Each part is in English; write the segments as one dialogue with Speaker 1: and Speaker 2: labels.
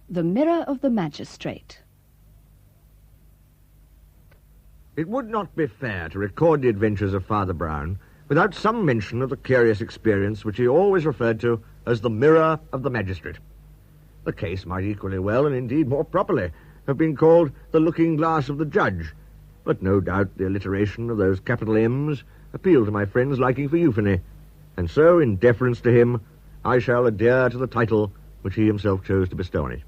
Speaker 1: The Mirror of the Magistrate.
Speaker 2: It would not be fair to record the adventures of Father Brown without some mention of the curious experience which he always referred to as the Mirror of the Magistrate. The case might equally well, and indeed more properly, have been called the Looking Glass of the Judge, but no doubt the alliteration of those capital M's appealed to my friend's liking for euphony, and so, in deference to him, I shall adhere to the title which he himself chose to bestow on it.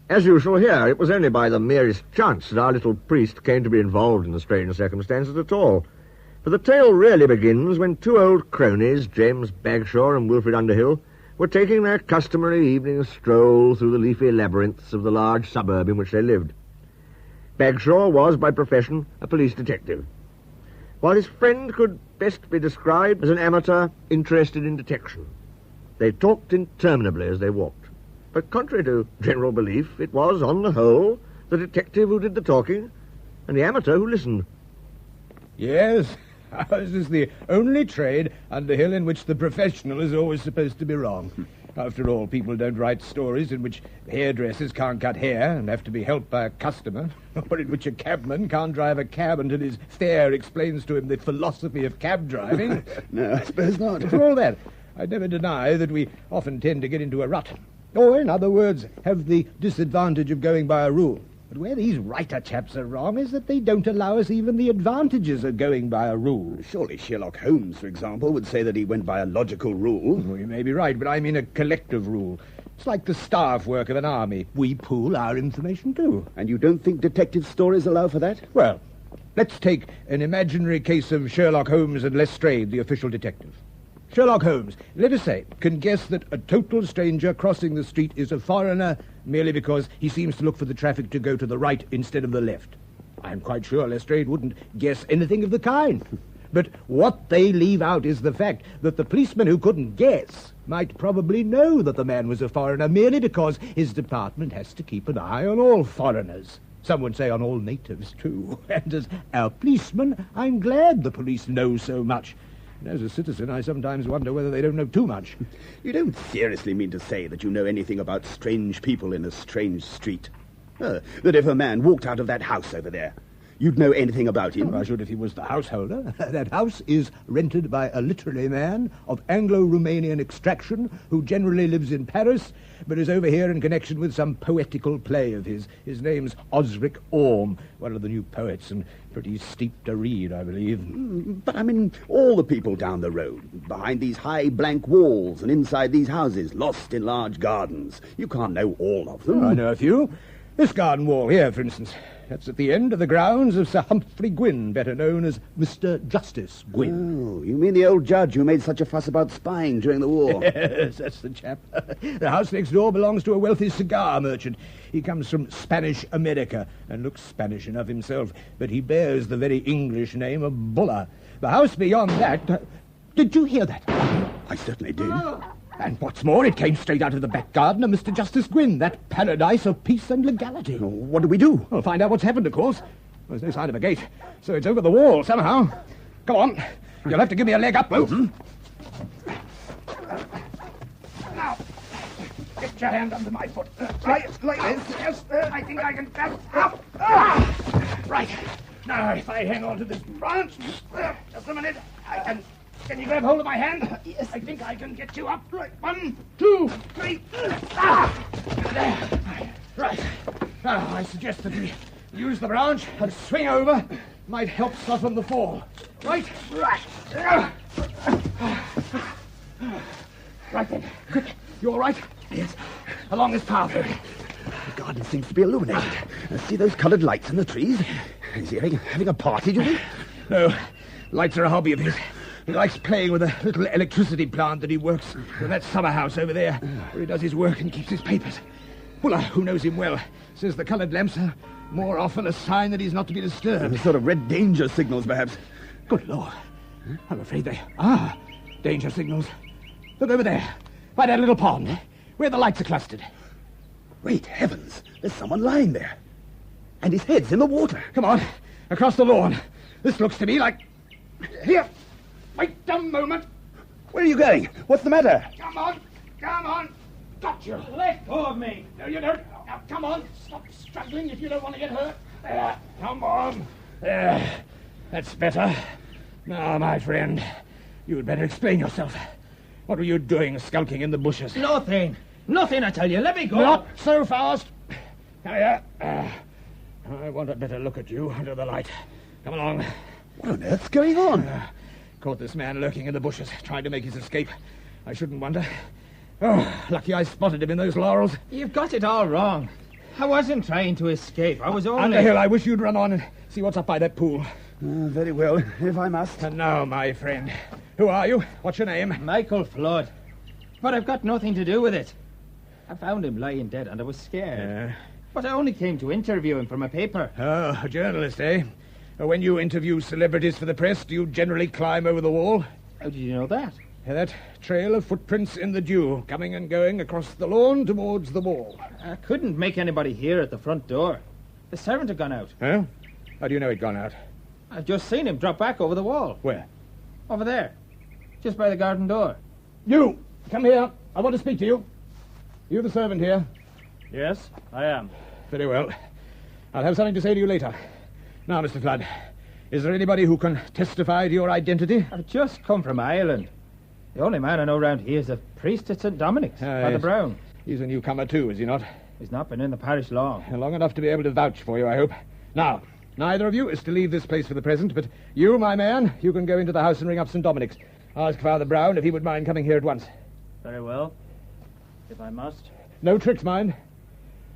Speaker 2: As you shall hear, it was only by the merest chance that our little priest came to be involved in the strange circumstances at all. For the tale really begins when two old cronies, James Bagshaw and Wilfred Underhill, were taking their customary evening stroll through the leafy labyrinths of the large suburb in which they lived. Bagshaw was, by profession, a police detective, while his friend could best be described as an amateur interested in detection. They talked interminably as they walked. But contrary to general belief, it was, on the whole, the detective who did the talking, and the amateur who listened.
Speaker 3: Yes, ours is the only trade, Underhill, in which the professional is always supposed to be wrong. After all, people don't write stories in which hairdressers can't cut hair and have to be helped by a customer, or in which a cabman can't drive a cab until his fare explains to him the philosophy of cab driving.
Speaker 4: No, I suppose not.
Speaker 3: For all that, I never deny that we often tend to get into a rut. Or, in other words, have the disadvantage of going by a rule. But where these writer chaps are wrong is that they don't allow us even the advantages of going by a rule.
Speaker 4: Surely Sherlock Holmes, for example, would say that he went by a logical rule.
Speaker 3: Well, you may be right, but I mean a collective rule. It's like the staff work of an army. We pool our information too.
Speaker 4: And you don't think detective stories allow for that?
Speaker 3: Well, let's take an imaginary case of Sherlock Holmes and Lestrade, the official detective. Sherlock Holmes, let us say, can guess that a total stranger crossing the street is a foreigner merely because he seems to look for the traffic to go to the right instead of the left. I'm quite sure Lestrade wouldn't guess anything of the kind. But what they leave out is the fact that the policeman who couldn't guess might probably know that the man was a foreigner merely because his department has to keep an eye on all foreigners. Some would say on all natives, too. And as our policeman, I'm glad the police know so much. And as a citizen, I sometimes wonder whether they don't know too much.
Speaker 4: You don't seriously mean to say that you know anything about strange people in a strange street? That if a man walked out of that house over there, you'd know anything about him?
Speaker 3: I should if he was the householder. That house is rented by a literary man of Anglo-Romanian extraction who generally lives in Paris, but is over here in connection with some poetical play of his. His name's Osric Orm, one of the new poets, and pretty steep to read, I believe.
Speaker 4: But I mean, all the people down the road, behind these high blank walls and inside these houses, lost in large gardens. You can't know all of them.
Speaker 3: I know a few. This garden wall here, for instance. That's at the end of the grounds of Sir Humphrey Gwynn, better known as Mr. Justice Gwynn.
Speaker 4: Oh, you mean the old judge who made such a fuss about spying during the war?
Speaker 3: Yes, that's the chap. The house next door belongs to a wealthy cigar merchant. He comes from Spanish America and looks Spanish enough himself, but he bears the very English name of Buller. The house beyond that... Did you hear that?
Speaker 4: I certainly did.
Speaker 3: And what's more, it came straight out of the back garden of Mr. Justice Gwynn, that paradise of peace and legality.
Speaker 4: Oh, what do we do?
Speaker 3: We'll find out what's happened, of course. There's no sign of a gate, so it's over the wall somehow. Come on. You'll have to give me a leg up, both. Now, get your hand under my foot. Like this. Yes, I think I can grab up. Right. Now, if I hang on to this branch, just a minute, I can... Can you grab hold of my hand? Yes. I think I can get you up. Right. 1, 2, 3. There. Right. Now, I suggest that we use the branch and swing over. Might help soften the fall. Right? Right. Right then. Quick. You all right?
Speaker 4: Yes.
Speaker 3: Along this path.
Speaker 4: The garden seems to be illuminated. See those coloured lights in the trees? Is he having a party, do you think?
Speaker 3: No. Lights are a hobby of his. He likes playing with a little electricity plant that he works in that summer house over there, where he does his work and keeps his papers. Fuller, who knows him well, says the coloured lamps are more often a sign that he's not to be disturbed.
Speaker 4: Sort of red danger signals, perhaps.
Speaker 3: Good Lord. I'm afraid they are danger signals. Look over there, by that little pond, where the lights are clustered.
Speaker 4: Great heavens, there's someone lying there. And his head's in the water.
Speaker 3: Come on, across the lawn. This looks to me like... Here! Wait a moment.
Speaker 4: Where are you going? What's the matter?
Speaker 3: Come on. Got you.
Speaker 5: Let go of me.
Speaker 3: No, you don't. Now, come on. Stop struggling if you don't want to get hurt. There. Come on. There. That's better. Now, my friend, you'd better explain yourself. What were you doing skulking in the bushes?
Speaker 5: Nothing. Nothing, I tell you. Let me go.
Speaker 3: Not so fast. Here. I want a better look at you under the light. Come along.
Speaker 4: What on earth's going on?
Speaker 3: Caught this man lurking in the bushes, trying to make his escape. I shouldn't wonder. Oh, lucky I spotted him in those laurels.
Speaker 5: You've got it all wrong. I wasn't trying to escape. I was only...
Speaker 3: Underhill, I wish you'd run on and see what's up by that pool.
Speaker 4: Very well, if I must.
Speaker 3: And now, my friend, who are you? What's your name?
Speaker 5: Michael Flood. But I've got nothing to do with it. I found him lying dead and I was scared. But I only came to interview him for my paper.
Speaker 3: Oh, a journalist, eh? When you interview celebrities for the press, do you generally climb over the wall?
Speaker 5: How did you know that?
Speaker 3: That trail of footprints in the dew, coming and going across the lawn towards the wall.
Speaker 5: I couldn't make anybody hear at the front door. The servant had gone out.
Speaker 3: Huh? How do you know he'd gone out?
Speaker 5: I've just seen him drop back over the wall.
Speaker 3: Where?
Speaker 5: Over there. Just by the garden door.
Speaker 3: You! Come here. I want to speak to you. You the servant here?
Speaker 6: Yes, I am.
Speaker 3: Very well. I'll have something to say to you later. Now, Mr. Flood, is there anybody who can testify to your identity?
Speaker 5: I've just come from Ireland. The only man I know round here is a priest at St. Dominic's, Father
Speaker 3: yes.
Speaker 5: Brown.
Speaker 3: He's a newcomer too, is he not?
Speaker 5: He's not been in the parish long.
Speaker 3: Long enough to be able to vouch for you, I hope. Now, neither of you is to leave this place for the present, but you, my man, you can go into the house and ring up St. Dominic's. Ask Father Brown if he would mind coming here at once.
Speaker 6: Very well. If I must.
Speaker 3: No tricks, mind.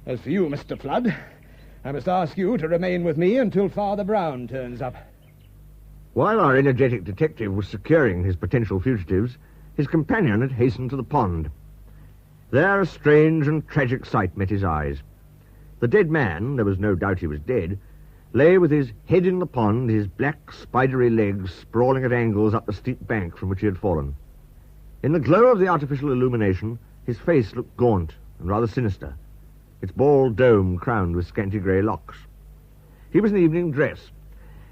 Speaker 3: As for you, Mr. Flood, I must ask you to remain with me until Father Brown turns up.
Speaker 2: While our energetic detective was securing his potential fugitives, his companion had hastened to the pond. There a strange and tragic sight met his eyes. The dead man, there was no doubt he was dead, lay with his head in the pond, his black, spidery legs sprawling at angles up the steep bank from which he had fallen. In the glow of the artificial illumination, his face looked gaunt and rather sinister, its bald dome crowned with scanty grey locks. He was in evening dress,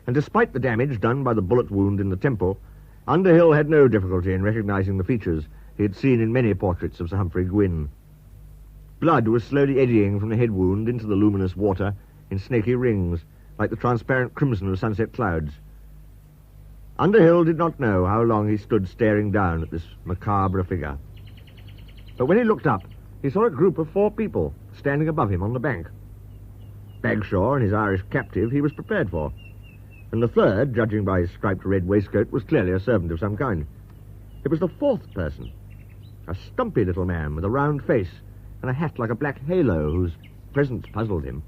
Speaker 2: and despite the damage done by the bullet wound in the temple, Underhill had no difficulty in recognizing the features he had seen in many portraits of Sir Humphrey Gwynne. Blood was slowly eddying from the head wound into the luminous water in snaky rings, like the transparent crimson of sunset clouds. Underhill did not know how long he stood staring down at this macabre figure. But when he looked up, he saw a group of 4 people standing above him on the bank. Bagshaw and his Irish captive he was prepared for, and the third, judging by his striped red waistcoat, was clearly a servant of some kind. It was the 4th person, a stumpy little man with a round face and a hat like a black halo whose presence puzzled him.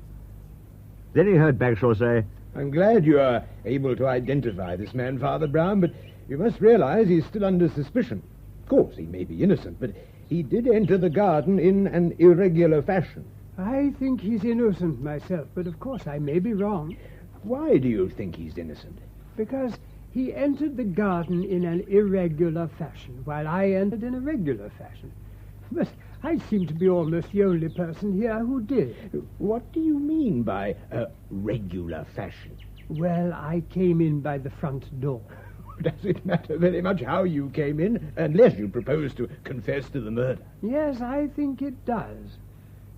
Speaker 2: Then he heard Bagshaw say,
Speaker 3: I'm glad you are able to identify this man, Father Brown, but you must realize he's still under suspicion. Of course, he may be innocent, but he did enter the garden in an irregular fashion.
Speaker 7: I think he's innocent myself, but of course I may be wrong.
Speaker 3: Why do you think he's innocent?
Speaker 7: Because he entered the garden in an irregular fashion, while I entered in a regular fashion. But I seem to be almost the only person here who did.
Speaker 3: What do you mean by a regular fashion?
Speaker 7: Well, I came in by the front door.
Speaker 3: Does it matter very much how you came in, unless you propose to confess to the murder?
Speaker 7: Yes, I think it does.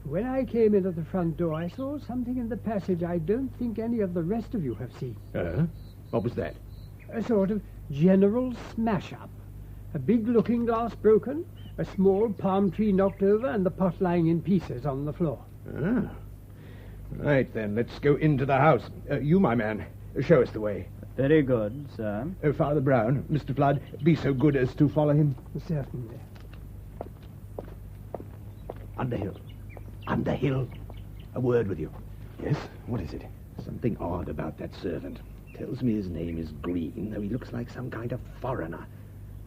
Speaker 7: When I came in at the front door, I saw something in the passage I don't think any of the rest of you have seen.
Speaker 3: What was that?
Speaker 7: A sort of general smash-up. A big looking-glass broken, a small palm tree knocked over, and the pot lying in pieces on the floor.
Speaker 3: Ah. Right, then, let's go into the house. You, my man, show us the way.
Speaker 6: Very good, sir.
Speaker 3: Father Brown, Mr. Flood, be so good as to follow him.
Speaker 7: Certainly.
Speaker 3: Underhill. Underhill. A word with you.
Speaker 4: Yes? What is it?
Speaker 3: Something odd about that servant. Tells me his name is Green, though he looks like some kind of foreigner.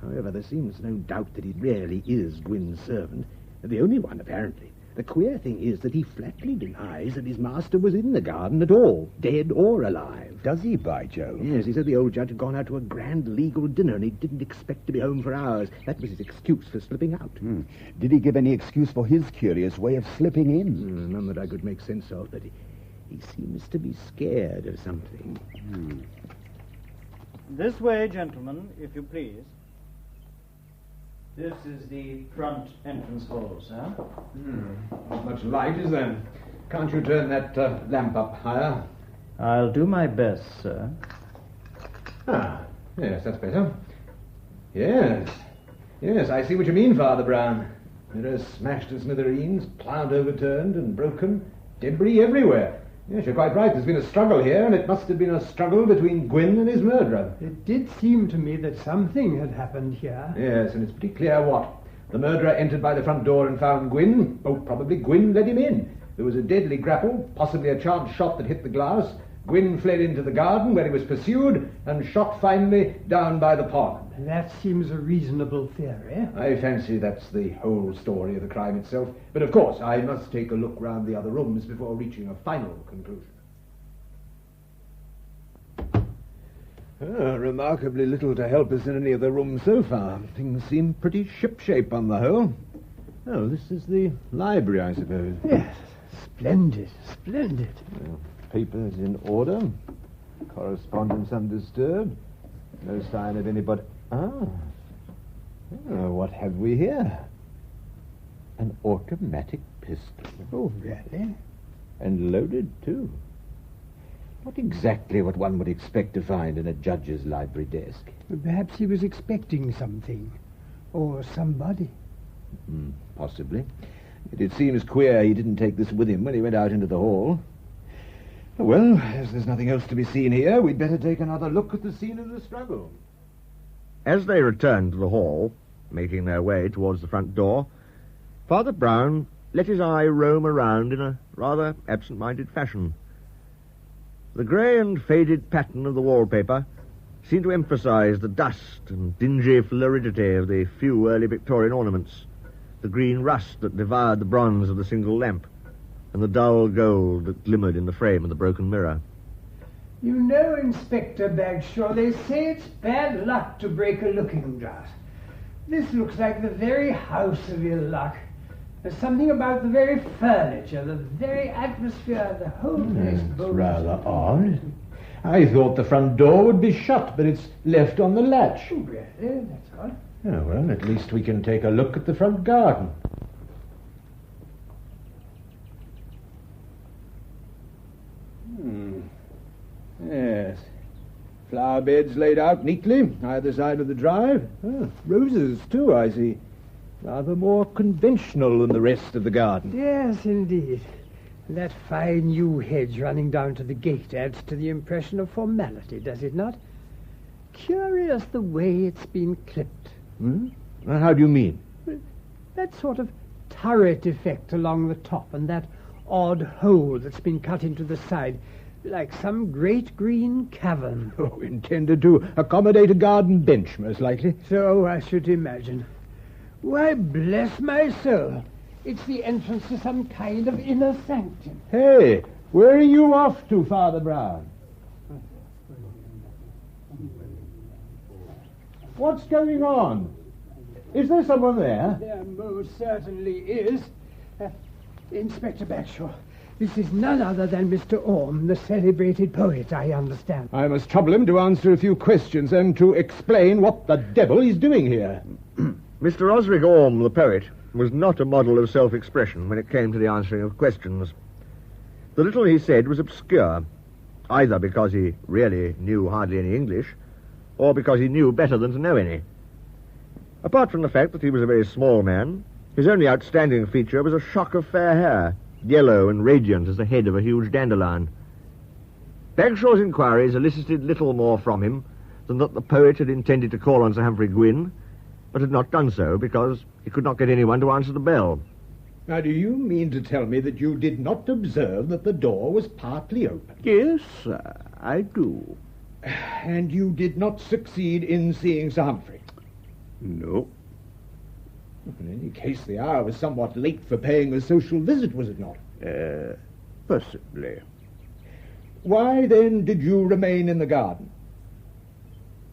Speaker 3: However, there seems no doubt that he really is Gwynne's servant. The only one, apparently. The queer thing is that he flatly denies that his master was in the garden at all, dead or alive.
Speaker 4: Does he, by Jove?
Speaker 3: Yes, he said the old judge had gone out to a grand legal dinner and he didn't expect to be home for hours. That was his excuse for slipping out.
Speaker 4: Did he give any excuse for his curious way of slipping in?
Speaker 3: None that I could make sense of, but he seems to be scared of something.
Speaker 6: This way, gentlemen, if you please. This is the front entrance hall, sir.
Speaker 3: Not much light, is there? Can't you turn that lamp up higher?
Speaker 6: I'll do my best, sir.
Speaker 3: Ah, yes, that's better. Yes, I see what you mean, Father Brown. Mirrors smashed to smithereens, ploughed overturned and broken, debris everywhere. Yes, you're quite right. There's been a struggle here, and it must have been a struggle between Gwyn and his murderer.
Speaker 7: It did seem to me that something had happened here.
Speaker 3: Yes, and it's pretty clear what. The murderer entered by the front door and found Gwyn. Oh, probably Gwyn let him in. There was a deadly grapple, possibly a charged shot that hit the glass. Gwyn fled into the garden, where he was pursued, and shot finally down by the pond.
Speaker 7: That seems a reasonable theory.
Speaker 3: I fancy that's the whole story of the crime itself. But of course, I must take a look round the other rooms before reaching a final conclusion. Remarkably little to help us in any of the rooms so far. Things seem pretty shipshape on the whole. Oh, this is the library, I suppose.
Speaker 7: Yes, splendid, splendid.
Speaker 3: Well, papers in order. Correspondence undisturbed. No sign of anybody. What have we here? An automatic pistol.
Speaker 7: Oh, really?
Speaker 3: And loaded, too. Not exactly what one would expect to find in a judge's library desk.
Speaker 7: Perhaps he was expecting something. Or somebody.
Speaker 3: Possibly. Yet it seems queer he didn't take this with him when he went out into the hall. Well, as there's nothing else to be seen here, we'd better take another look at the scene of the struggle.
Speaker 2: As they returned to the hall, making their way towards the front door, Father Brown let his eye roam around in a rather absent-minded fashion. The grey and faded pattern of the wallpaper seemed to emphasize the dust and dingy floridity of the few early Victorian ornaments, the green rust that devoured the bronze of the single lamp, and the dull gold that glimmered in the frame of the broken mirror.
Speaker 7: You know, Inspector Bagshaw, they say it's bad luck to break a looking glass. This looks like the very house of ill luck. There's something about the very furniture, the very atmosphere, the whole place.
Speaker 3: It's rather odd. I thought the front door would be shut, but it's left on the latch.
Speaker 7: Oh, really? That's odd.
Speaker 3: Oh, well, at least we can take a look at the front garden. Yes. Flower beds laid out neatly, either side of the drive. Roses, too, I see. Rather more conventional than the rest of the garden.
Speaker 7: Yes, indeed. That fine yew hedge running down to the gate adds to the impression of formality, does it not? Curious the way it's been clipped.
Speaker 3: How do you mean?
Speaker 7: That sort of turret effect along the top and that odd hole that's been cut into the side, like some great green cavern.
Speaker 3: Oh, intended to accommodate a garden bench, most likely.
Speaker 7: So I should imagine. Why, bless my soul, it's the entrance to some kind of inner sanctum.
Speaker 3: Hey, where are you off to, Father Brown? What's going on? Is there someone there?
Speaker 7: There most certainly is. Inspector Bagshaw, this is none other than Mr. Orm, the celebrated poet, I understand.
Speaker 3: I must trouble him to answer a few questions and to explain what the devil he's doing here.
Speaker 2: Mr. Osric Orm, the poet, was not a model of self-expression when it came to the answering of questions. The little he said was obscure, either because he really knew hardly any English, or because he knew better than to know any. Apart from the fact that he was a very small man, his only outstanding feature was a shock of fair hair, yellow and radiant as the head of a huge dandelion. Bagshaw's inquiries elicited little more from him than that the poet had intended to call on Sir Humphrey Gwyn, but had not done so because he could not get anyone to answer the bell.
Speaker 3: Now, do you mean to tell me that you did not observe that the door was partly open?
Speaker 8: Yes, sir, I do.
Speaker 3: And you did not succeed in seeing Sir Humphrey?
Speaker 8: No.
Speaker 3: In any case, the hour was somewhat late for paying a social visit, was it not?
Speaker 8: Possibly.
Speaker 3: Why, then, did you remain in the garden?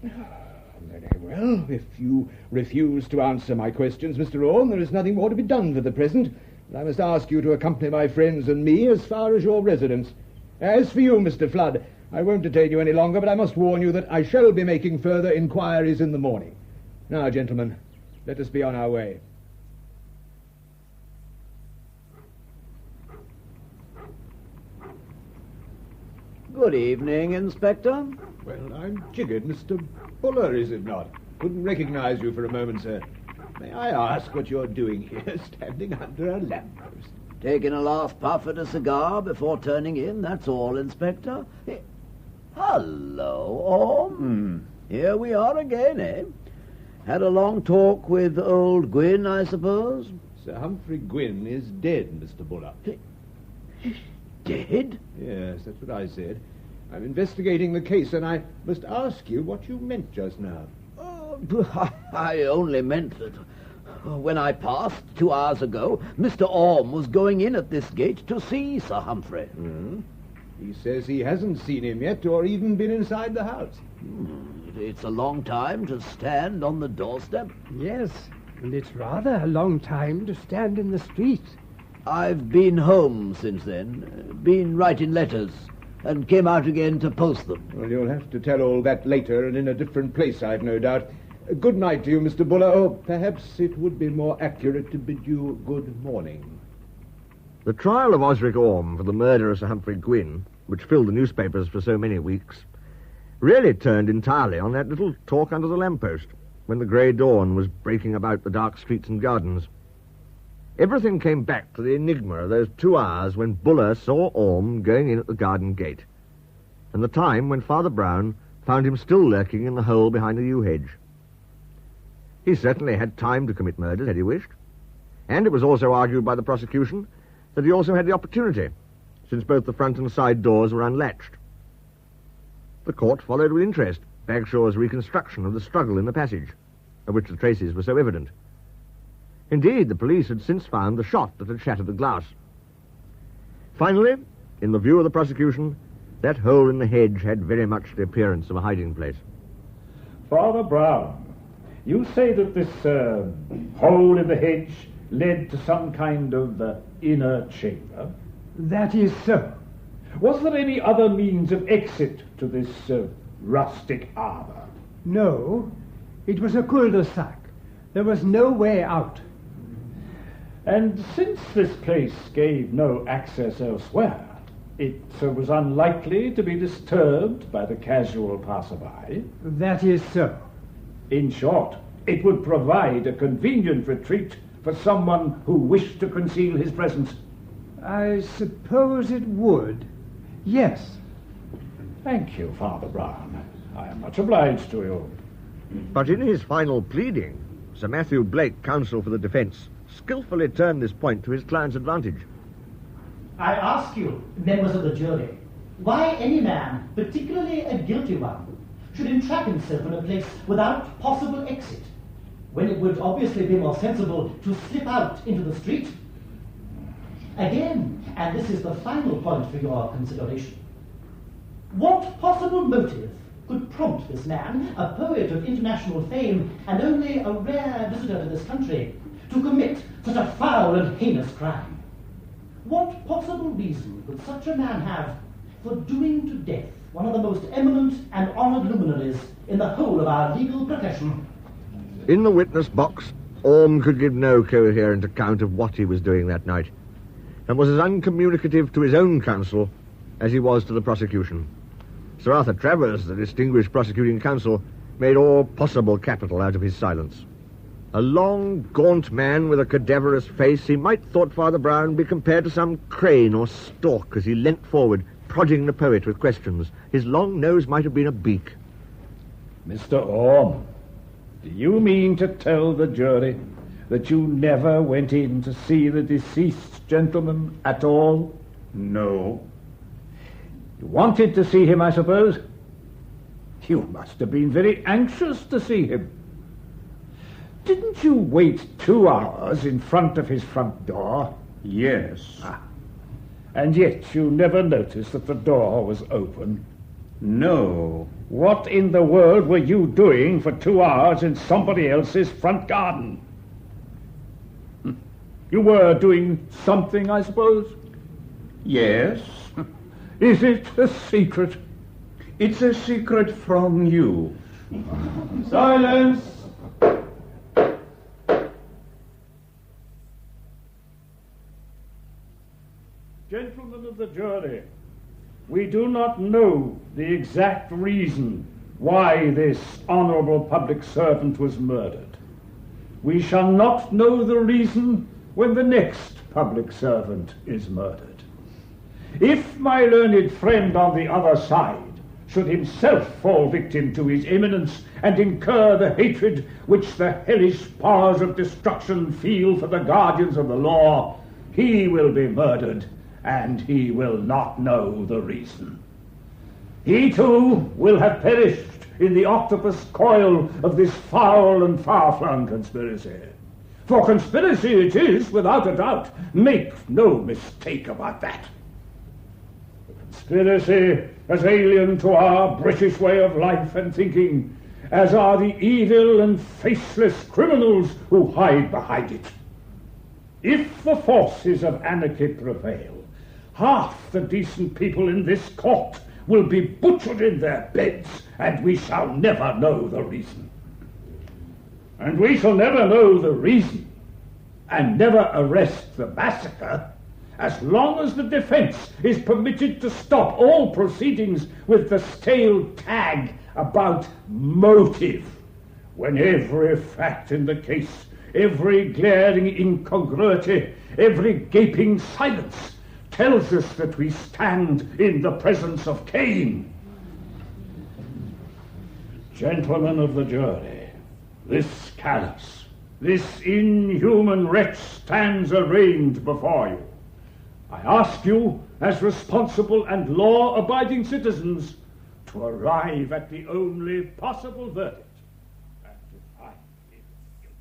Speaker 3: Very well. If you refuse to answer my questions, Mr. Orm, there is nothing more to be done for the present. I must ask you to accompany my friends and me as far as your residence. As for you, Mr. Flood, I won't detain you any longer, but I must warn you that I shall be making further inquiries in the morning. Now, gentlemen, Let us be on our way.
Speaker 9: Good evening, Inspector.
Speaker 3: Well, I'm jiggered, Mr. Buller, is it not? Couldn't recognize you for a moment, sir. May I ask what you're doing here, standing under a lamppost?
Speaker 9: Taking a last puff at a cigar before turning in, that's all, Inspector. Hello, Orm. Here we are again, eh? Had a long talk with old Gwyn, I suppose?
Speaker 3: Sir Humphrey Gwyn is dead, Mr. Buller.
Speaker 9: Dead?
Speaker 3: Yes, that's what I said. I'm investigating the case, and I must ask you what you meant just now.
Speaker 9: I only meant that when I passed 2 hours ago, Mr. Orm was going in at this gate to see Sir Humphrey.
Speaker 3: He says he hasn't seen him yet, or even been inside the house.
Speaker 9: It's a long time to stand on the doorstep.
Speaker 7: Yes, and it's rather a long time to stand in the street.
Speaker 9: I've been home since then, been writing letters, and came out again to post them.
Speaker 3: Well, you'll have to tell all that later and in a different place, I've no doubt. Good night to you, Mr. Buller, or perhaps it would be more accurate to bid you good morning.
Speaker 2: The trial of Osric Orm for the murder of Sir Humphrey Gwyn, which filled the newspapers for so many weeks, really turned entirely on that little talk under the lamppost, when the grey dawn was breaking about the dark streets and gardens. Everything came back to the enigma of those 2 hours when Buller saw Orm going in at the garden gate, and the time when Father Brown found him still lurking in the hole behind the yew hedge. He certainly had time to commit murder, had he wished, and it was also argued by the prosecution that he also had the opportunity, since both the front and side doors were unlatched. The court followed with interest Bagshaw's reconstruction of the struggle in the passage, of which the traces were so evident. Indeed, the police had since found the shot that had shattered the glass. Finally, in the view of the prosecution, that hole in the hedge had very much the appearance of a hiding place.
Speaker 10: Father Brown, you say that this hole in the hedge led to some kind of inner chamber?
Speaker 7: That is so.
Speaker 10: Was there any other means of exit to this rustic arbour?
Speaker 7: No, it was a cul-de-sac. There was no way out.
Speaker 10: And since this place gave no access elsewhere, it was unlikely to be disturbed by the casual passerby?
Speaker 7: That is so.
Speaker 10: In short, it would provide a convenient retreat for someone who wished to conceal his presence.
Speaker 7: I suppose it would. Yes.
Speaker 10: Thank you, Father Brown. I am much obliged to you.
Speaker 2: But in his final pleading, Sir Matthew Blake, counsel for the defence, skillfully turned this point to his client's advantage.
Speaker 11: I ask you, members of the jury, why any man, particularly a guilty one, should entrap himself in a place without possible exit, when it would obviously be more sensible to slip out into the street? Again, and this is the final point for your consideration, what possible motive could prompt this man, a poet of international fame and only a rare visitor to this country, to commit such a foul and heinous crime? What possible reason could such a man have for doing to death one of the most eminent and honoured luminaries in the whole of our legal profession?
Speaker 2: In the witness box, Orm could give no coherent account of what he was doing that night, and was as uncommunicative to his own counsel as he was to the prosecution. Sir Arthur Travers, the distinguished prosecuting counsel, made all possible capital out of his silence. A long, gaunt man with a cadaverous face, he might, thought Father Brown, be compared to some crane or stork as he leant forward, prodding the poet with questions. His long nose might have been a beak.
Speaker 10: Mr. Orm, do you mean to tell the jury that you never went in to see the deceased gentleman at all?
Speaker 8: No.
Speaker 10: You wanted to see him, I suppose? You must have been very anxious to see him. Didn't you wait 2 hours in front of his front door?
Speaker 8: Yes.
Speaker 10: And yet you never noticed that the door was open?
Speaker 8: No.
Speaker 10: What in the world were you doing for 2 hours in somebody else's front garden? You were doing something, I suppose?
Speaker 8: Yes.
Speaker 10: Is it a secret?
Speaker 8: It's a secret from you.
Speaker 10: Silence! Gentlemen of the jury, we do not know the exact reason why this honourable public servant was murdered. We shall not know the reason when the next public servant is murdered. If my learned friend on the other side should himself fall victim to his eminence and incur the hatred which the hellish powers of destruction feel for the guardians of the law, he will be murdered, and he will not know the reason. He too will have perished in the octopus coil of this foul and far-flung conspiracy. For conspiracy it is, without a doubt. Make no mistake about that. Conspiracy as alien to our British way of life and thinking as are the evil and faceless criminals who hide behind it. If the forces of anarchy prevail, half the decent people in this court will be butchered in their beds, and we shall never know the reason. And we shall never know the reason, and never arrest the massacre, as long as the defense is permitted to stop all proceedings with the stale tag about motive, when every fact in the case, every glaring incongruity, every gaping silence tells us that we stand in the presence of Cain. Gentlemen of the jury, this callous, this inhuman wretch stands arraigned before you. I ask you, as responsible and law-abiding citizens, to arrive at the only possible verdict, and to find him guilty.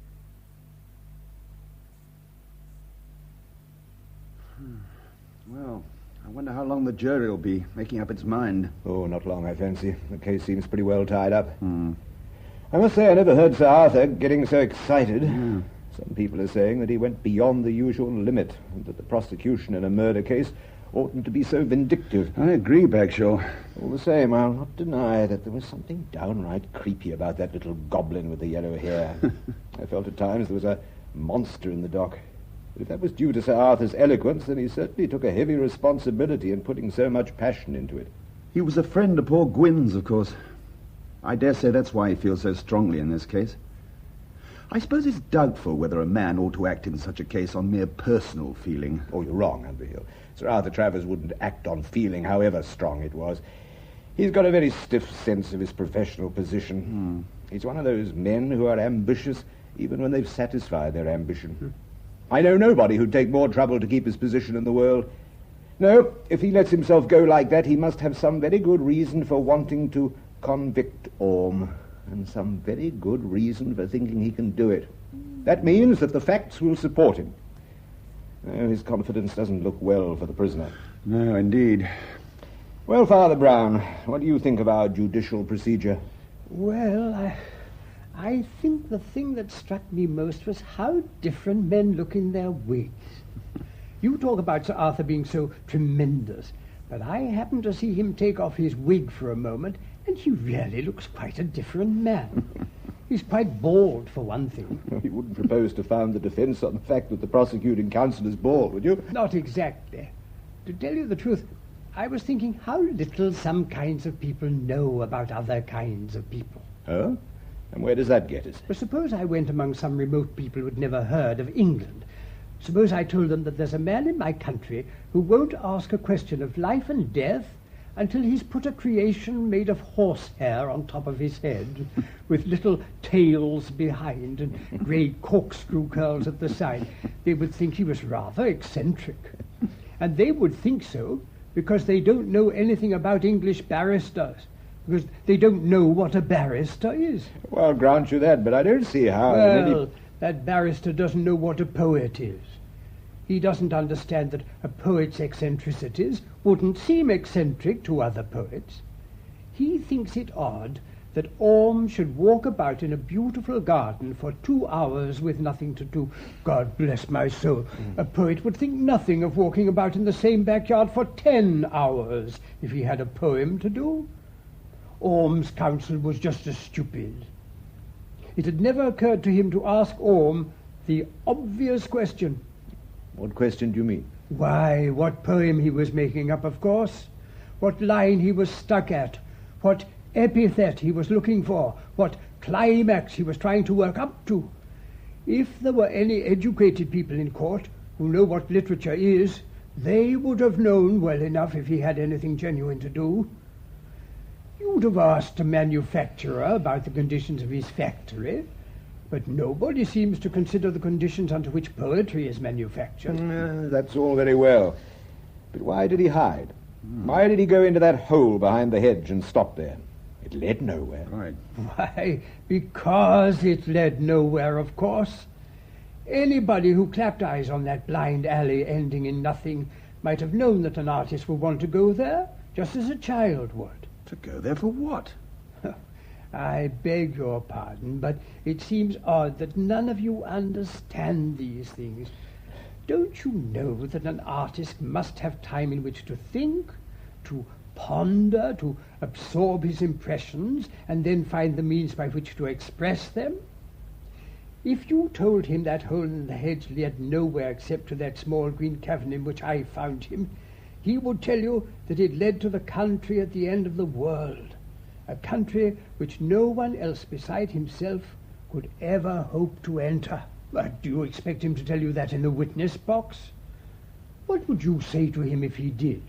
Speaker 4: Well, I wonder how long the jury will be making up its mind.
Speaker 3: Oh, not long, I fancy. The case seems pretty well tied up. I must say I never heard Sir Arthur getting so excited. Some people are saying that he went beyond the usual limit, and that the prosecution in a murder case oughtn't to be so vindictive.
Speaker 4: I agree, Bagshaw.
Speaker 3: All the same, I'll not deny that there was something downright creepy about that little goblin with the yellow hair. I felt at times there was a monster in the dock. But if that was due to Sir Arthur's eloquence, then he certainly took a heavy responsibility in putting so much passion into it.
Speaker 4: He was a friend of poor Gwyn's, of course. I dare say that's why he feels so strongly in this case. I suppose it's doubtful whether a man ought to act in such a case on mere personal feeling.
Speaker 3: Oh, you're wrong, Underhill. Sir Arthur Travers wouldn't act on feeling, however strong it was. He's got a very stiff sense of his professional position. He's one of those men who are ambitious even when they've satisfied their ambition. I know nobody who'd take more trouble to keep his position in the world. No, if he lets himself go like that, he must have some very good reason for wanting to convict Orm, and some very good reason for thinking he can do it. That means that the facts will support him. His confidence doesn't look well for the prisoner.
Speaker 4: No, indeed.
Speaker 3: Well, Father Brown, what do you think of our judicial procedure?
Speaker 7: Well, I think the thing that struck me most was how different men look in their wigs. You talk about Sir Arthur being so tremendous, but I happened to see him take off his wig for a moment, and he really looks quite a different man. He's quite bald, for one thing.
Speaker 3: You wouldn't propose to found the defence on the fact that the prosecuting counsel is bald, would you?
Speaker 7: Not exactly. To tell you the truth, I was thinking how little some kinds of people know about other kinds of people.
Speaker 3: Oh? And where does that get us?
Speaker 7: Well, suppose I went among some remote people who'd never heard of England. Suppose I told them that there's a man in my country who won't ask a question of life and death until he's put a creation made of horsehair on top of his head, with little tails behind and grey corkscrew curls at the side. They would think he was rather eccentric. And they would think so because they don't know anything about English barristers, because they don't know what a barrister is.
Speaker 3: Well, I'll grant you that, but I don't see how...
Speaker 7: Well, that barrister doesn't know what a poet is. He doesn't understand that a poet's eccentricities wouldn't seem eccentric to other poets. He thinks it odd that Orm should walk about in a beautiful garden for 2 hours with nothing to do. God bless my soul. A poet would think nothing of walking about in the same backyard for 10 hours if he had a poem to do. Orm's counsel was just as stupid. It had never occurred to him to ask Orm the obvious question.
Speaker 3: What question do you mean?
Speaker 7: Why, what poem he was making up, of course. What line he was stuck at. What epithet he was looking for. What climax he was trying to work up to. If there were any educated people in court who know what literature is, they would have known well enough if he had anything genuine to do. You'd have asked a manufacturer about the conditions of his factory, but nobody seems to consider the conditions under which poetry is manufactured.
Speaker 3: That's all very well. But why did he hide? Why did he go into that hole behind the hedge and stop there? It led nowhere.
Speaker 4: Right.
Speaker 7: Why, because it led nowhere, of course. Anybody who clapped eyes on that blind alley ending in nothing might have known that an artist would want to go there, just as a child would.
Speaker 4: To go there for what?
Speaker 7: I beg your pardon, but it seems odd that none of you understand these things. Don't you know that an artist must have time in which to think, to ponder, to absorb his impressions, and then find the means by which to express them? If you told him that hole in the hedge led nowhere except to that small green cavern in which I found him, he would tell you that it led to the country at the end of the world, a country which no one else beside himself could ever hope to enter. But do you expect him to tell you that in the witness box? What would you say to him if he did?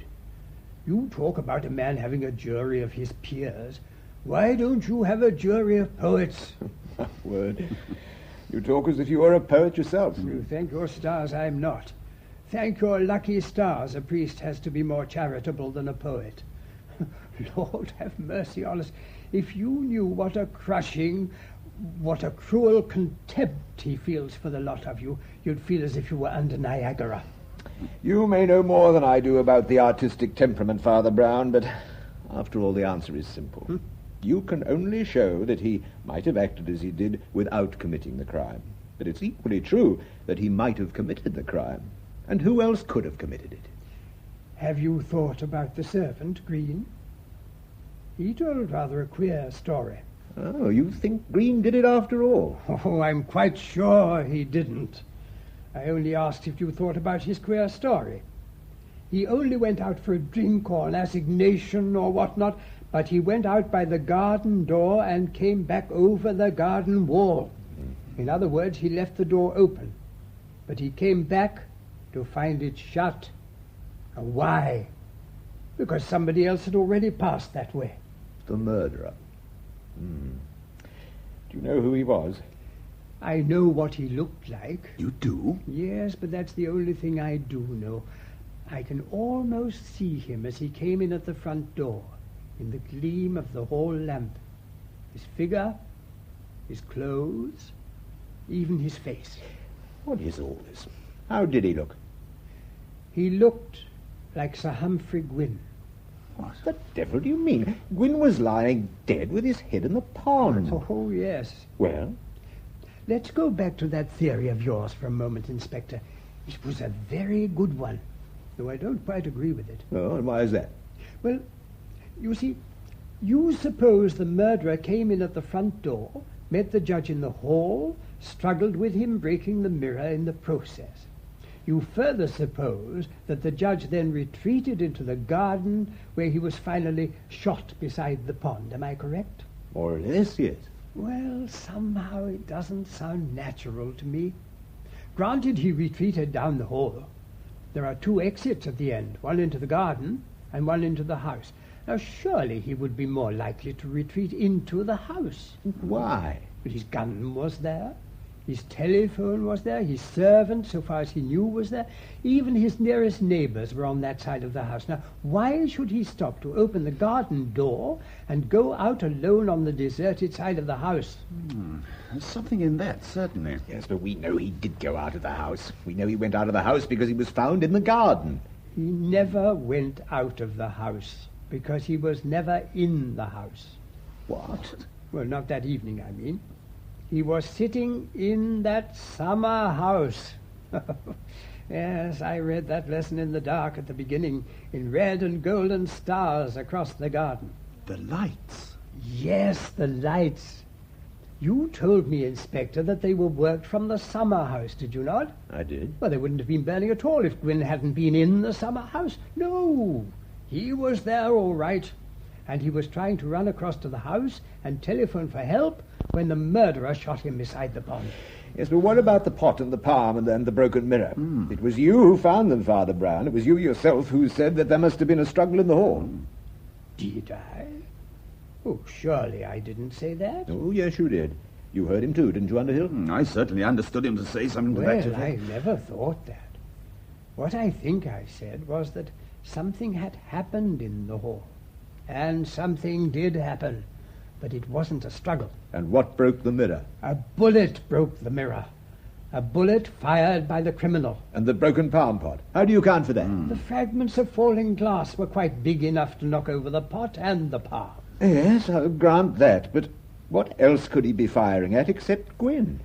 Speaker 7: You talk about a man having a jury of his peers. Why don't you have a jury of poets?
Speaker 3: My word. You talk as if you were a poet yourself.
Speaker 7: You thank your stars I'm not. Thank your lucky stars a priest has to be more charitable than a poet. Lord have mercy on us. If you knew what a crushing, what a cruel contempt he feels for the lot of you, you'd feel as if you were under Niagara.
Speaker 3: You may know more than I do about the artistic temperament, Father Brown, but after all, the answer is simple. You can only show that he might have acted as he did without committing the crime. But it's equally true that he might have committed the crime. And who else could have committed it?
Speaker 7: Have you thought about the servant, Green? He told rather a queer story.
Speaker 3: Oh, you think Green did it after all?
Speaker 7: Oh, I'm quite sure he didn't. I only asked if you thought about his queer story. He only went out for a drink or an assignation or whatnot, but he went out by the garden door and came back over the garden wall. In other words, he left the door open, but he came back to find it shut. And why? Because somebody else had already passed that way.
Speaker 3: The murderer. Do you know who he was?
Speaker 7: I know what he looked like.
Speaker 4: You do?
Speaker 7: Yes, but that's the only thing I do know. I can almost see him as he came in at the front door, in the gleam of the hall lamp. His figure, his clothes, even his face.
Speaker 3: What is all this? How did he look?
Speaker 7: He looked like Sir Humphrey Gwynn.
Speaker 3: What the devil do you mean? Gwynn was lying dead with his head in the pond.
Speaker 7: Oh, yes.
Speaker 3: Well?
Speaker 7: Let's go back to that theory of yours for a moment, Inspector. It was a very good one, though I don't quite agree with it.
Speaker 3: Oh, and why is that?
Speaker 7: Well, you see, you suppose the murderer came in at the front door, met the judge in the hall, struggled with him, breaking the mirror in the process. You further suppose that the judge then retreated into the garden where he was finally shot beside the pond. Am I correct?
Speaker 3: More or less, yes.
Speaker 7: Well, somehow it doesn't sound natural to me. Granted, he retreated down the hall. There are two exits at the end, one into the garden and one into the house. Now, surely he would be more likely to retreat into the house.
Speaker 3: Why?
Speaker 7: But his gun was there. His telephone was there. His servant, so far as he knew, was there. Even his nearest neighbors were on that side of the house. Now, why should he stop to open the garden door and go out alone on the deserted side of the house?
Speaker 4: There's something in that, certainly.
Speaker 3: Yes, but we know he did go out of the house. We know he went out of the house because he was found in the garden.
Speaker 7: He never went out of the house because he was never in the house.
Speaker 3: What?
Speaker 7: Well, not that evening, I mean. He was sitting in that summer house. Yes, I read that lesson in the dark at the beginning, in red and golden stars across the garden.
Speaker 4: The lights.
Speaker 7: Yes, the lights. You told me, Inspector, that they were worked from the summer house, did you not?
Speaker 3: I did.
Speaker 7: Well, they wouldn't have been burning at all if Gwyn hadn't been in the summer house. No, he was there all right. And he was trying to run across to the house and telephone for help when the murderer shot him beside the pond.
Speaker 3: Yes, but what about the pot and the palm and the broken mirror? It was you who found them, Father Brown. It was you yourself who said that there must have been a struggle in the hall.
Speaker 7: Did I? Oh, surely I didn't say that.
Speaker 3: Oh, yes, you did. You heard him too, didn't you, Underhill?
Speaker 4: I certainly understood him to say something to that
Speaker 7: Well,
Speaker 4: effect.
Speaker 7: I never thought that. What I think I said was that something had happened in the hall. And something did happen, but it wasn't a struggle.
Speaker 3: And what broke the mirror?
Speaker 7: A bullet broke the mirror. A bullet fired by the criminal.
Speaker 3: And the broken palm pot? How do you account for that?
Speaker 7: The fragments of falling glass were quite big enough to knock over the pot and the palm.
Speaker 3: Yes, I'll grant that, but what else could he be firing at except Gwyn?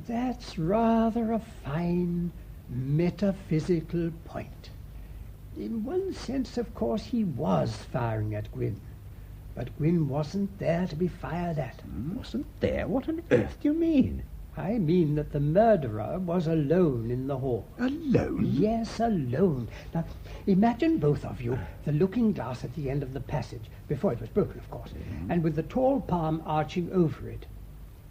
Speaker 7: That's rather a fine metaphysical point. In one sense, of course, he was firing at Gwyn. But Gwyn wasn't there to be fired at.
Speaker 3: Wasn't there? What on earth do you mean?
Speaker 7: I mean that the murderer was alone in the hall.
Speaker 3: Alone?
Speaker 7: Yes, alone. Now, imagine both of you, the looking glass at the end of the passage, before it was broken, of course, and with the tall palm arching over it.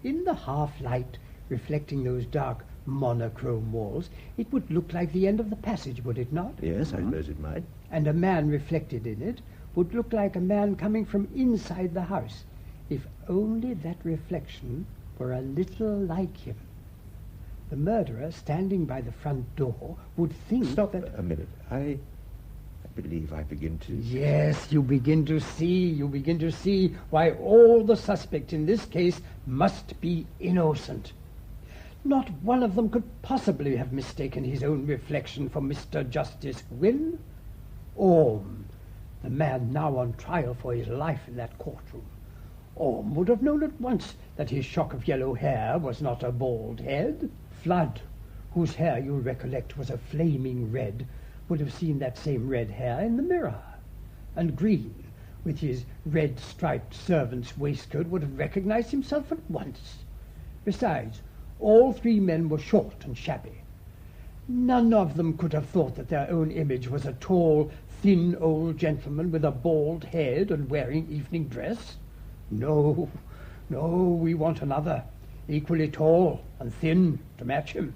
Speaker 7: In the half-light reflecting those dark monochrome walls, it would look like the end of the passage, would it not?
Speaker 3: Yes, I suppose it might.
Speaker 7: And a man reflected in it would look like a man coming from inside the house, if only that reflection were a little like him. The murderer, standing by the front door, would think
Speaker 3: Stop
Speaker 7: that...
Speaker 3: a minute. I believe I begin to...
Speaker 7: Yes, you begin to see why all the suspects in this case must be innocent. Not one of them could possibly have mistaken his own reflection for Mr. Justice Gwyn. Orm, the man now on trial for his life in that courtroom. Orm would have known at once that his shock of yellow hair was not a bald head. Flood, whose hair, you'll recollect, was a flaming red, would have seen that same red hair in the mirror. And Green, with his red-striped servant's waistcoat, would have recognized himself at once. Besides, all three men were short and shabby. None of them could have thought that their own image was a tall, thin old gentleman with a bald head and wearing evening dress. No, we want another, equally tall and thin to match him.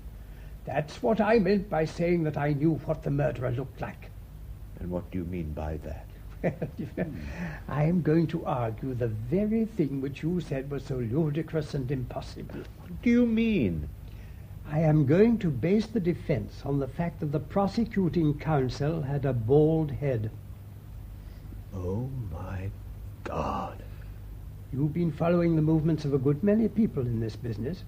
Speaker 7: That's what I meant by saying that I knew what the murderer looked like.
Speaker 3: And what do you mean by that?
Speaker 7: I am going to argue the very thing which you said was so ludicrous and impossible.
Speaker 3: What do you mean?
Speaker 7: I am going to base the defense on the fact that the prosecuting counsel had a bald head.
Speaker 3: Oh, my God.
Speaker 7: You've been following the movements of a good many people in this business.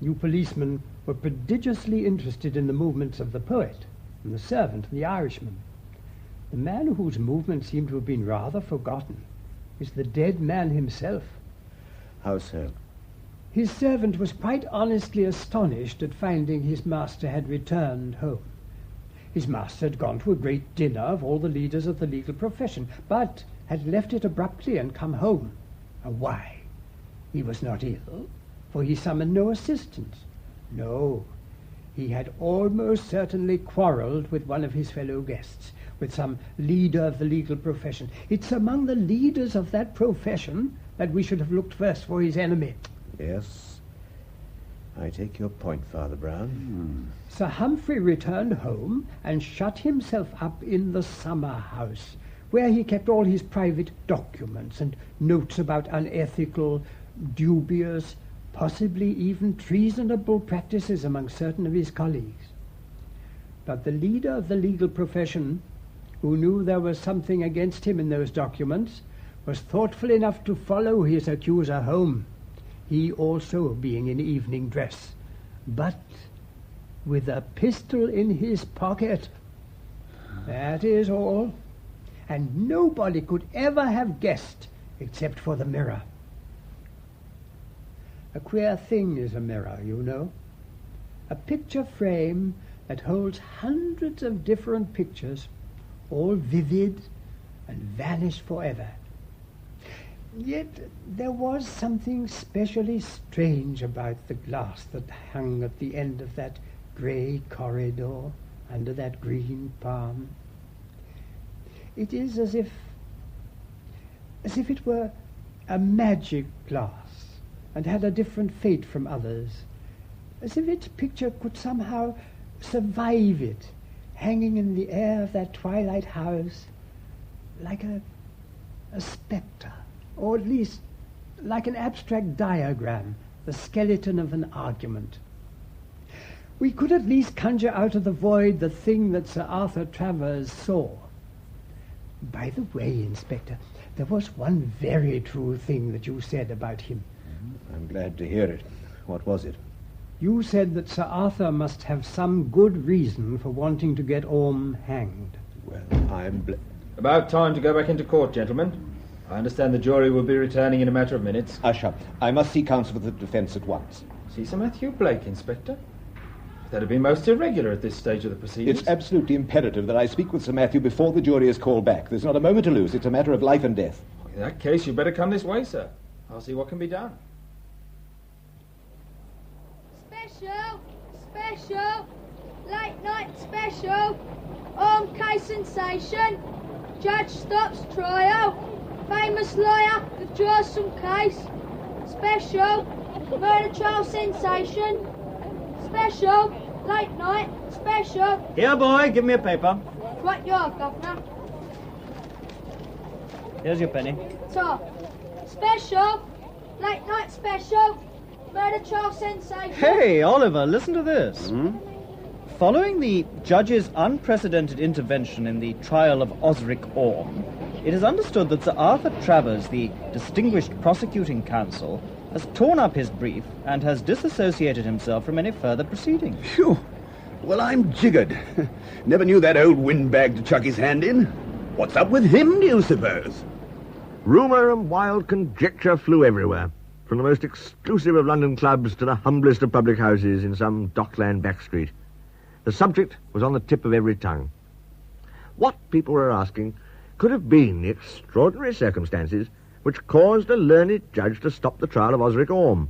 Speaker 7: You policemen were prodigiously interested in the movements of the poet, and the servant, and the Irishman. The man whose movements seem to have been rather forgotten is the dead man himself.
Speaker 3: How so?
Speaker 7: His servant was quite honestly astonished at finding his master had returned home. His master had gone to a great dinner of all the leaders of the legal profession, but had left it abruptly and come home. And why? He was not ill, for he summoned no assistance. No, he had almost certainly quarreled with one of his fellow guests, with some leader of the legal profession. It's among the leaders of that profession that we should have looked first for his enemy.
Speaker 3: Yes, I take your point, Father Brown.
Speaker 7: Sir Humphrey returned home and shut himself up in the summer house, where he kept all his private documents and notes about unethical, dubious, possibly even treasonable practices among certain of his colleagues. But the leader of the legal profession, who knew there was something against him in those documents, was thoughtful enough to follow his accuser home, he also being in evening dress, but with a pistol in his pocket. That is all. And nobody could ever have guessed except for the mirror. A queer thing is a mirror, you know. A picture frame that holds hundreds of different pictures, all vivid and vanish forever. Yet there was something specially strange about the glass that hung at the end of that grey corridor under that green palm. It is as if it were a magic glass and had a different fate from others, as if its picture could somehow survive it, hanging in the air of that twilight house like a spectre, or at least like an abstract diagram, the skeleton of an argument. We could at least conjure out of the void the thing that Sir Arthur Travers saw. By the way, Inspector, there was one very true thing that you said about him.
Speaker 3: I'm glad to hear it. What was it?
Speaker 7: You said that Sir Arthur must have some good reason for wanting to get Orm hanged.
Speaker 3: Well, I'm
Speaker 5: About time to go back into court, gentlemen. I understand the jury will be returning in a matter of minutes.
Speaker 3: Usher, I must see counsel for the defence at once.
Speaker 5: See Sir Matthew Blake, Inspector? That'd be most irregular at this stage of the proceedings.
Speaker 3: It's absolutely imperative that I speak with Sir Matthew before the jury is called back. There's not a moment to lose. It's a matter of life and death.
Speaker 5: In that case, you'd better come this way, sir. I'll see what can be done.
Speaker 12: Special, late night special, Orm case sensation, judge stops trial, famous lawyer withdraws from case, special, murder trial sensation, special, late night, special.
Speaker 6: Here, boy, give me a paper.
Speaker 12: Right you are, Governor.
Speaker 6: Here's your penny.
Speaker 12: So, special, late night special, murder trial sensation.
Speaker 6: Hey, Oliver, listen to this. Following the judge's unprecedented intervention in the trial of Osric Orm, it is understood that Sir Arthur Travers, the distinguished prosecuting counsel, has torn up his brief and has disassociated himself from any further proceedings.
Speaker 4: Phew. Well, I'm jiggered. Never knew that old windbag to chuck his hand in. What's up with him, do you suppose?
Speaker 2: Rumour and wild conjecture flew everywhere, from the most exclusive of London clubs to the humblest of public houses in some dockland back street. The subject was on the tip of every tongue. What, people were asking, could have been the extraordinary circumstances which caused a learned judge to stop the trial of Osric Orm?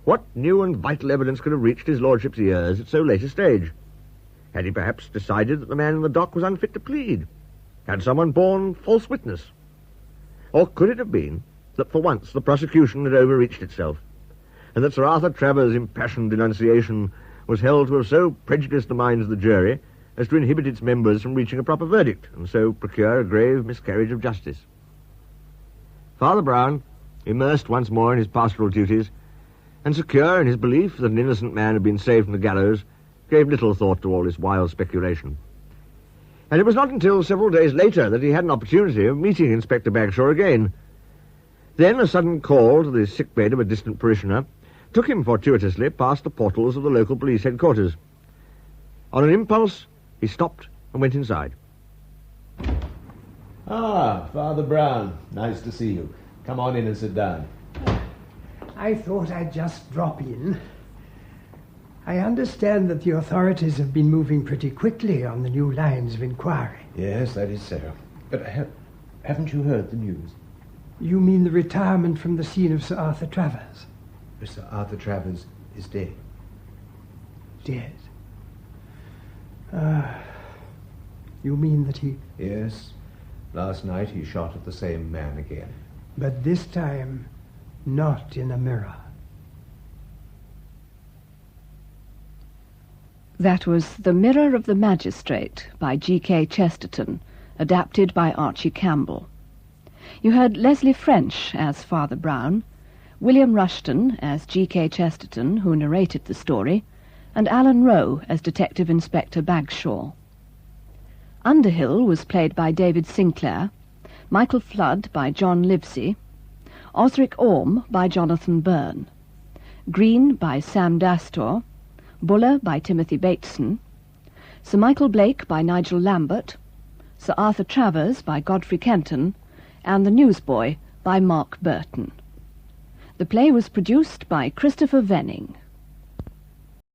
Speaker 2: What new and vital evidence could have reached his lordship's ears at so late a stage? Had he perhaps decided that the man in the dock was unfit to plead? Had someone borne false witness? Or could it have been that for once the prosecution had overreached itself, and that Sir Arthur Travers' impassioned denunciation was held to have so prejudiced the minds of the jury as to inhibit its members from reaching a proper verdict, and so procure a grave miscarriage of justice? Father Brown, immersed once more in his pastoral duties, and secure in his belief that an innocent man had been saved from the gallows, gave little thought to all this wild speculation. And it was not until several days later that he had an opportunity of meeting Inspector Bagshaw again. Then a sudden call to the sickbed of a distant parishioner took him fortuitously past the portals of the local police headquarters. On an impulse, he stopped and went inside.
Speaker 3: Ah, Father Brown. Nice to see you. Come on in and sit down.
Speaker 7: I thought I'd just drop in. I understand that the authorities have been moving pretty quickly on the new lines of inquiry.
Speaker 3: Yes, that is so. But haven't you heard the news?
Speaker 7: You mean the retirement from the scene of Sir Arthur Travers?
Speaker 3: Sir Arthur Travers is dead.
Speaker 7: Dead? You mean that he...
Speaker 3: Yes. Last night he shot at the same man again.
Speaker 7: But this time, not in a mirror.
Speaker 1: That was The Mirror of the Magistrate by G.K. Chesterton, adapted by Archie Campbell. You heard Leslie French as Father Brown, William Rushton as G.K. Chesterton, who narrated the story, and Alan Rowe as Detective Inspector Bagshaw. Underhill was played by David Sinclair, Michael Flood by John Livesey, Osric Orm by Jonathan Byrne, Green by Sam Dastor, Buller by Timothy Bateson, Sir Michael Blake by Nigel Lambert, Sir Arthur Travers by Godfrey Kenton, and The Newsboy by Mark Burton. The play was produced by Christopher Venning.